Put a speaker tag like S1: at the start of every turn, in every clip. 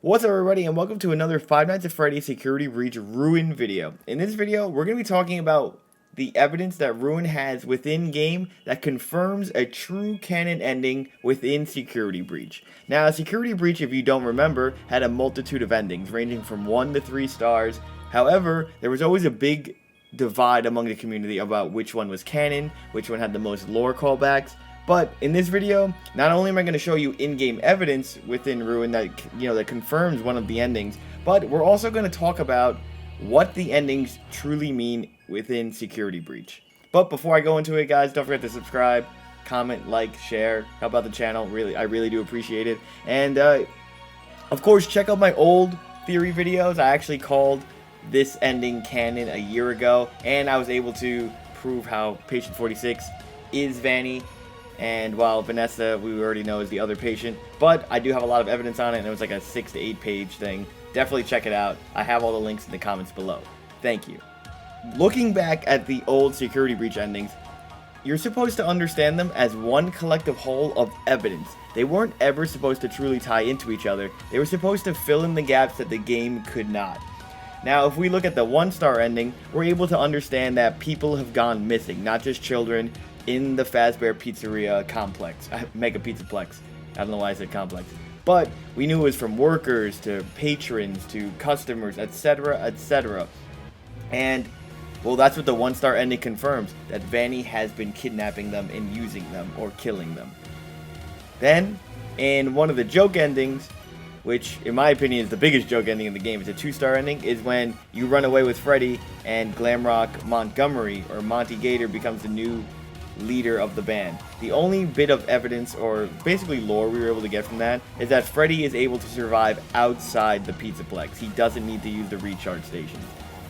S1: What's up everybody and welcome to another Five Nights at Freddy's Security Breach Ruin video. In this video, we're going to be talking about the evidence that Ruin has within game that confirms a true canon ending within Security Breach. Now, Security Breach, if you don't remember, had a multitude of endings ranging from 1 to 3 stars. However, there was always a big divide among the community about which one was canon, which one had the most lore callbacks. But in this video, not only am I going to show you in-game evidence within Ruin that that confirms one of the endings, but we're also going to talk about what the endings truly mean within Security Breach. But before I go into it, guys, don't forget to subscribe, comment, like, share, help out the channel. I really do appreciate it. And of course, check out my old theory videos. I actually called this ending canon a year ago, and I was able to prove how Patient 46 is Vanny. And while Vanessa, we already know, is the other patient. But I do have a lot of evidence on it, and it was like a 6 to 8 page thing. Definitely check it out. I have all the links in the comments below. Thank you. Looking back at the old Security Breach endings, you're supposed to understand them as one collective whole of evidence. They weren't ever supposed to truly tie into each other. They were supposed to fill in the gaps that the game could not. Now, if we look at the 1-star ending, we're able to understand that people have gone missing, not just children, in the Fazbear Pizzeria complex, Mega Pizzaplex. I don't know why I said complex. But we knew it was from workers to patrons to customers, etc., etc. And, well, that's what the 1-star ending confirms, that Vanny has been kidnapping them and using them or killing them. Then, in one of the joke endings, which in my opinion is the biggest joke ending in the game, it's a 2-star ending, is when you run away with Freddy and Glamrock Montgomery, or Monty Gator, becomes the new leader of the band. The only bit of evidence, or basically lore, we were able to get from that is that Freddy is able to survive outside the Pizzaplex. He doesn't need to use the recharge station.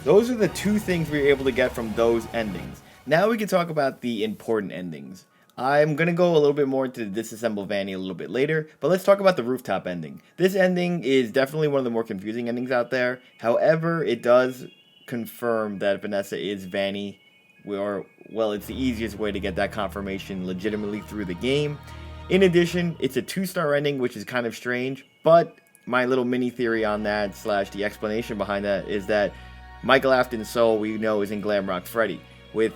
S1: Those are the two things we were able to get from those endings. Now we can talk about the important endings. I'm going to go a little bit more into the Disassemble Vanny a little bit later, but let's talk about the rooftop ending. This ending is definitely one of the more confusing endings out there. However, it does confirm that Vanessa is Vanny. Well, it's the easiest way to get that confirmation legitimately through the game. In addition, it's a 2-star ending, which is kind of strange, but my little mini theory on that, / the explanation behind that, is that Michael Afton's soul, we know, is in Glamrock Freddy. With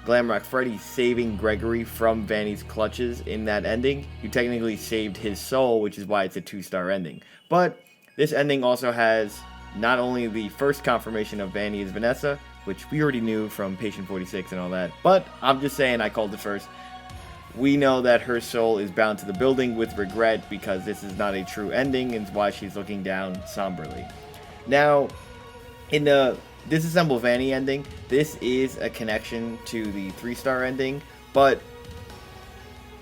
S1: Glamrock Freddy saving Gregory from Vanny's clutches in that ending, you technically saved his soul, which is why it's a 2-star ending. But this ending also has not only the first confirmation of Vanny is Vanessa, which we already knew from Patient 46 and all that, but I'm just saying I called it first. We know that her soul is bound to the building with regret because this is not a true ending, and why she's looking down somberly. Now, in the Disassemble Vanny ending, this is a connection to the 3-star ending, but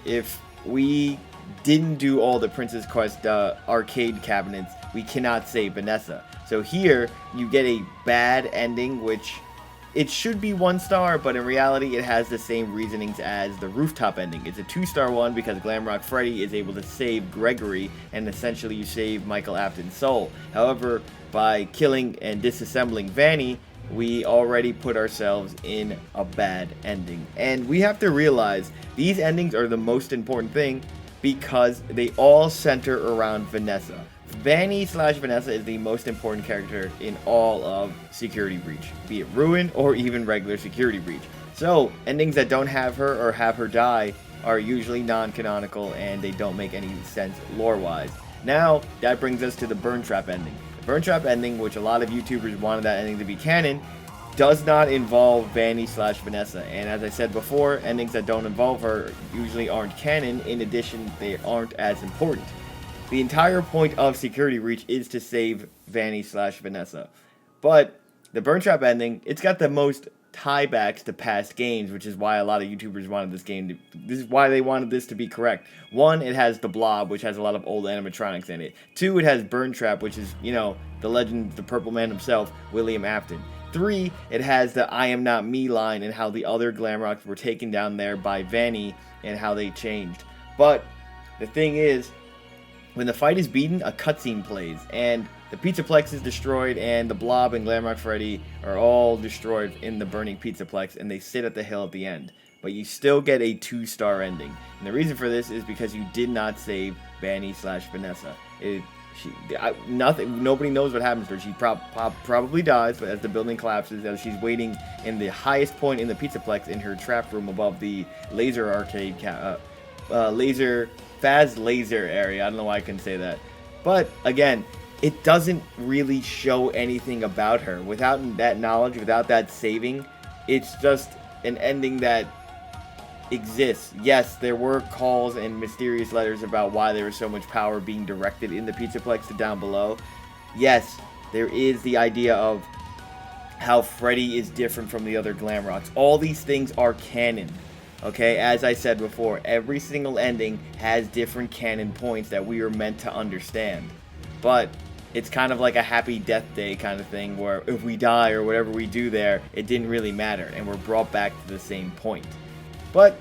S1: if we didn't do all the Princess Quest arcade cabinets, we cannot save Vanessa. So here, you get a bad ending, which it should be 1-star, but in reality, it has the same reasonings as the rooftop ending. It's a 2-star one because Glamrock Freddy is able to save Gregory, and essentially you save Michael Afton's soul. However, by killing and disassembling Vanny, we already put ourselves in a bad ending. And we have to realize these endings are the most important thing because they all center around Vanessa. Vanny / Vanessa is the most important character in all of Security Breach, be it Ruin or even regular Security Breach. So, endings that don't have her or have her die are usually non-canonical and they don't make any sense lore-wise. Now, that brings us to the Burn Trap ending. The Burn Trap ending, which a lot of YouTubers wanted that ending to be canon, does not involve Vanny / Vanessa. And as I said before, endings that don't involve her usually aren't canon. In addition, they aren't as important. The entire point of Security Breach is to save Vanny / Vanessa. But the Burn Trap ending, it's got the most tiebacks to past games, which is why a lot of YouTubers wanted this game to... This is why they wanted this to be correct. 1, it has the Blob, which has a lot of old animatronics in it. 2, it has Burn Trap, which is, the legend, the Purple Man himself, William Afton. 3, it has the I Am Not Me line and how the other Glamrocks were taken down there by Vanny and how they changed. But the thing is, when the fight is beaten, a cutscene plays, and the Pizzaplex is destroyed, and the Blob and Glamrock Freddy are all destroyed in the burning Pizzaplex, and they sit at the hill at the end. But you still get a 2-star ending. And the reason for this is because you did not save Vanny / Vanessa. Nobody knows what happens to her. She probably dies, but as the building collapses, as she's waiting in the highest point in the Pizzaplex in her trap room above the laser arcade, Faz laser area. I don't know why I couldn't say that, but again, it doesn't really show anything about her. Without that knowledge, without that saving, it's just an ending that exists. Yes, there were calls and mysterious letters about why there was so much power being directed in the Pizzaplex to down below. Yes, there is the idea of how Freddy is different from the other Glamrocks. All these things are canon. Okay, as I said before, every single ending has different canon points that we are meant to understand. But it's kind of like a happy death day kind of thing, where if we die or whatever we do there, it didn't really matter, and we're brought back to the same point. But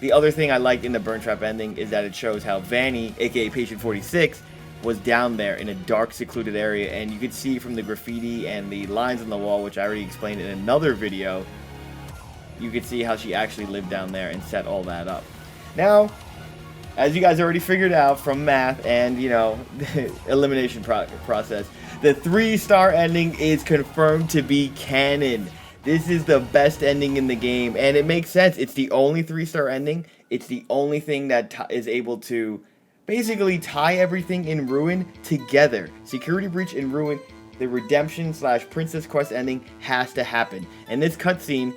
S1: the other thing I liked in the Burn Trap ending is that it shows how Vanny, aka Patient 46, was down there in a dark, secluded area, and you could see from the graffiti and the lines on the wall, which I already explained in another video, you could see how she actually lived down there and set all that up. Now, as you guys already figured out from math and, you know, elimination process, the 3-star ending is confirmed to be canon. This is the best ending in the game, and it makes sense. It's the only 3-star ending. It's the only thing that is able to basically tie everything in Ruin together. Security Breach in Ruin, the redemption / Princess Quest ending has to happen. And this cutscene,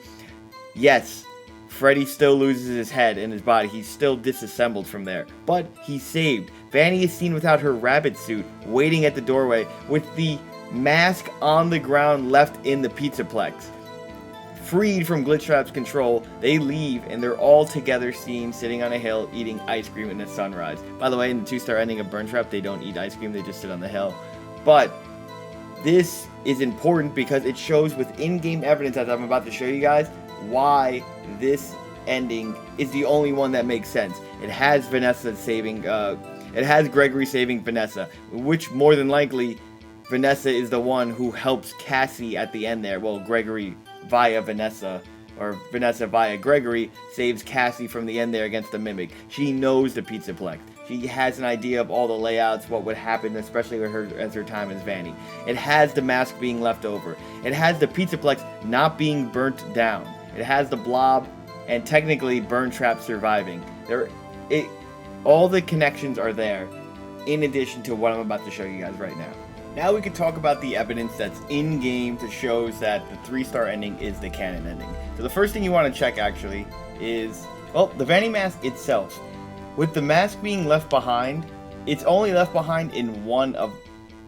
S1: yes, Freddy still loses his head and his body. He's still disassembled from there, but he's saved. Vanny is seen without her rabbit suit, waiting at the doorway with the mask on the ground left in the Pizzaplex. Freed from Glitchtrap's control, they leave and they're all together seen sitting on a hill eating ice cream in the sunrise. By the way, in the 2-star ending of Burn Trap, they don't eat ice cream, they just sit on the hill. But this is important because it shows with in-game evidence, as I'm about to show you guys, why this ending is the only one that makes sense. It has Vanessa saving, it has Gregory saving Vanessa, which more than likely, Vanessa is the one who helps Cassie at the end there. Well, Gregory via Vanessa, or Vanessa via Gregory, saves Cassie from the end there against the Mimic. She knows the Pizzaplex. She has an idea of all the layouts, what would happen, especially with her as her time as Vanny. It has the mask being left over. It has the Pizzaplex not being burnt down. It has the blob and technically Burn Trap surviving. All the connections are there, in addition to what I'm about to show you guys right now. Now we can talk about the evidence that's in-game to shows that the 3-star ending is the canon ending. So the first thing you want to check actually is, well, the Vanny mask itself. With the mask being left behind, it's only left behind in one of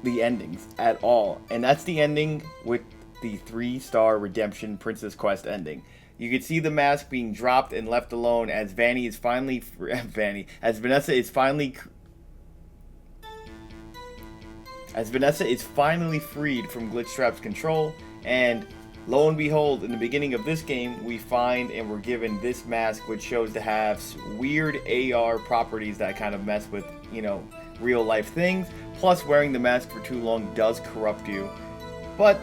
S1: the endings at all. And that's the ending with the 3-star Redemption Princess Quest ending. You can see the mask being dropped and left alone as Vanny is finally... as Vanessa is finally freed from Glitchtrap's control, and lo and behold, in the beginning of this game, we find and we're given this mask, which shows to have weird AR properties that kind of mess with, you know, real life things. Plus, wearing the mask for too long does corrupt you, but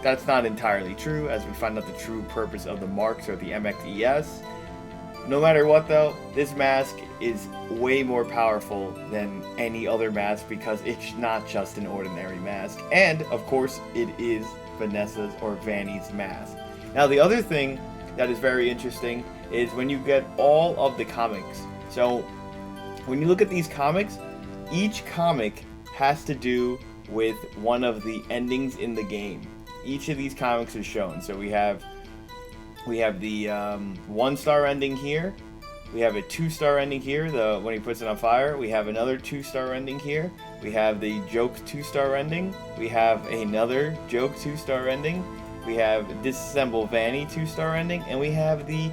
S1: that's not entirely true, as we find out the true purpose of the marks, or the MXES. No matter what though, this mask is way more powerful than any other mask because it's not just an ordinary mask. And, of course, it is Vanessa's or Vanny's mask. Now, the other thing that is very interesting is when you get all of the comics. So, when you look at these comics, each comic has to do with one of the endings in the game. Each of these comics is shown. So we have the 1-star ending here. We have a 2-star ending here, when he puts it on fire. We have another 2-star ending here. We have the joke 2-star ending. We have another joke 2-star ending. We have Disassemble Vanny 2-star ending. And we have the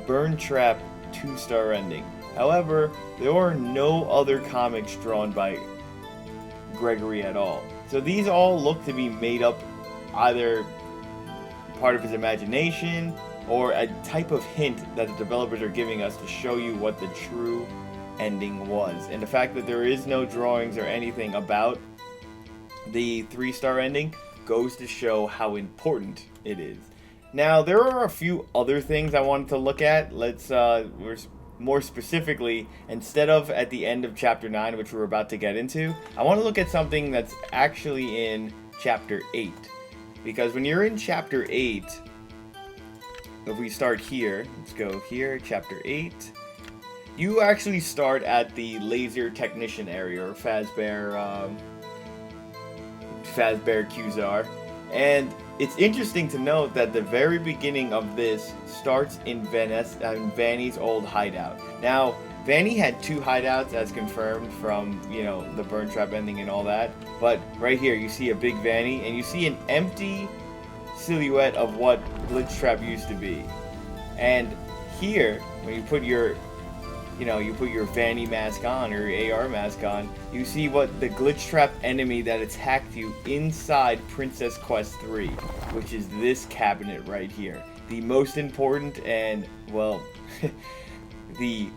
S1: Burn Trap 2-star ending. However, there are no other comics drawn by Gregory at all. So these all look to be made up, either part of his imagination or a type of hint that the developers are giving us to show you what the true ending was. And the fact that there is no drawings or anything about the 3-star ending goes to show how important it is. Now, there are a few other things I wanted to look at. more specifically, instead of at the end of chapter 9, which we're about to get into, I want to look at something that's actually in chapter 8. Because when you're in chapter 8, if we start here, let's go here, chapter 8, you actually start at the laser technician area, or Fazbear Qzar. And it's interesting to note that the very beginning of this starts in Vanny's old hideout. Now, Vanny had 2 hideouts as confirmed from, the Burn Trap ending and all that. But right here, you see a big Vanny, and you see an empty silhouette of what Glitch Trap used to be. And here, when you put your Vanny mask on, or your AR mask on, you see what the Glitch Trap enemy that attacked you inside Princess Quest 3, which is this cabinet right here. The most important and, well, the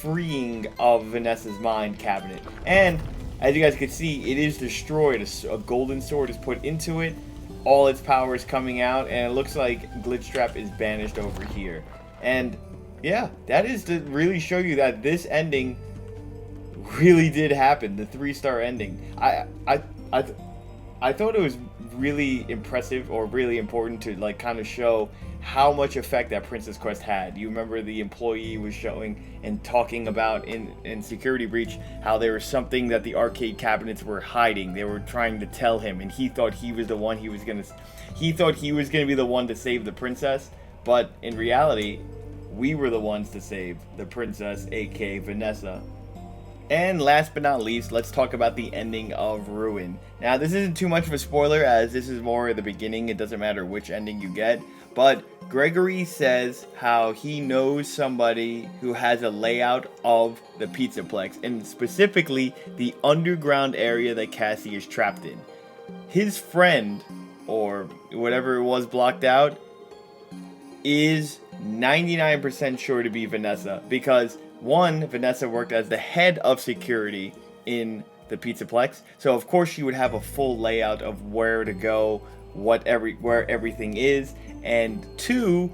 S1: freeing of Vanessa's mind cabinet. And, as you guys can see, it is destroyed. A golden sword is put into it. All its power is coming out, and it looks like Glitch Trap is banished over here. And yeah, that is to really show you that this ending really did happen. The 3-star ending. I thought it was really impressive, or really important to kind of show how much effect that Princess Quest had. You remember the employee was showing and talking about in Security Breach how there was something that the arcade cabinets were hiding. They were trying to tell him, and he thought he was the one he thought he was gonna be the one to save the princess, but in reality, we were the ones to save the princess, aka Vanessa. And last but not least, let's talk about the ending of Ruin. Now, this isn't too much of a spoiler, as this is more the beginning. It doesn't matter which ending you get. But Gregory says how he knows somebody who has a layout of the Pizzaplex, and specifically the underground area that Cassie is trapped in. His friend, or whatever it was blocked out, is 99% sure to be Vanessa, because one, Vanessa worked as the head of security in the Pizzaplex, so of course she would have a full layout of where to go, where everything is. And 2,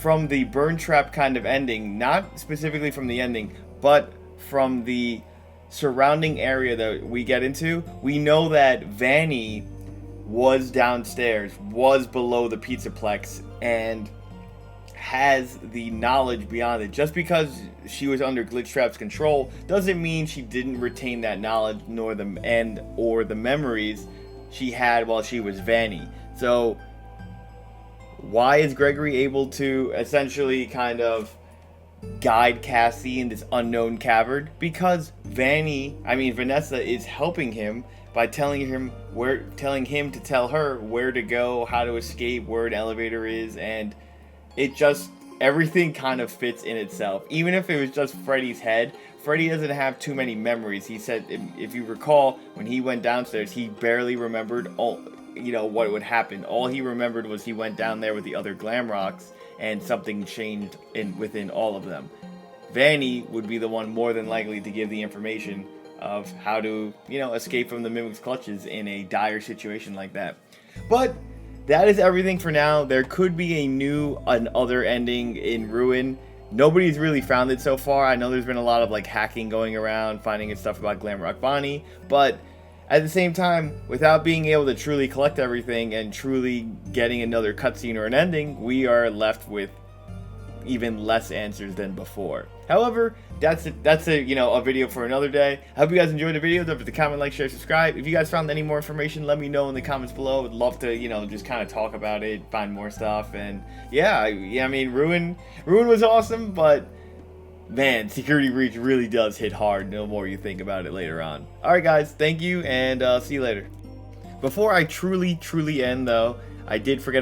S1: from the Burn Trap kind of ending, not specifically from the ending, but from the surrounding area that we get into, we know that Vanny was downstairs, was below the Pizzaplex, and has the knowledge beyond it. Just because she was under Glitch Trap's control doesn't mean she didn't retain that knowledge, nor the memories she had while she was Vanny. So why is Gregory able to essentially kind of guide Cassie in this unknown cavern? Because Vanessa is helping him by telling him to tell her where to go, how to escape, where an elevator is, and everything kind of fits in itself. Even if it was just Freddy's head, Freddy doesn't have too many memories. He said, if you recall, when he went downstairs, he barely remembered what would happen. All he remembered was he went down there with the other Glamrocks, and something changed within all of them. Vanny would be the one more than likely to give the information of how to, escape from the Mimic's clutches in a dire situation like that. But that is everything for now. There could be another ending in Ruin. Nobody's really found it so far. I know there's been a lot of hacking going around, finding stuff about Glamrock Bonnie, but at the same time, without being able to truly collect everything and truly getting another cutscene or an ending, we are left with even less answers than before. However, that's a video for another day. I hope you guys enjoyed the video. Don't forget to comment, like, share, subscribe. If you guys found any more information, let me know in the comments below. I'd love to, just kind of talk about it, find more stuff, and Ruin was awesome, but man, Security Breach really does hit hard the more you think about it later on. Alright guys, thank you, and see you later. Before I truly end though, I did forget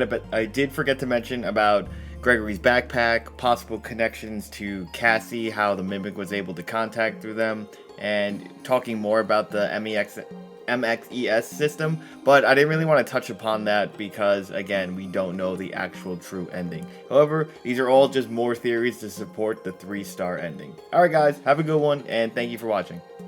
S1: to mention about Gregory's backpack, possible connections to Cassie, how the Mimic was able to contact through them, and talking more about the MXES system, but I didn't really want to touch upon that because, again, we don't know the actual true ending. However, these are all just more theories to support the 3-star ending. Alright guys, have a good one, and thank you for watching.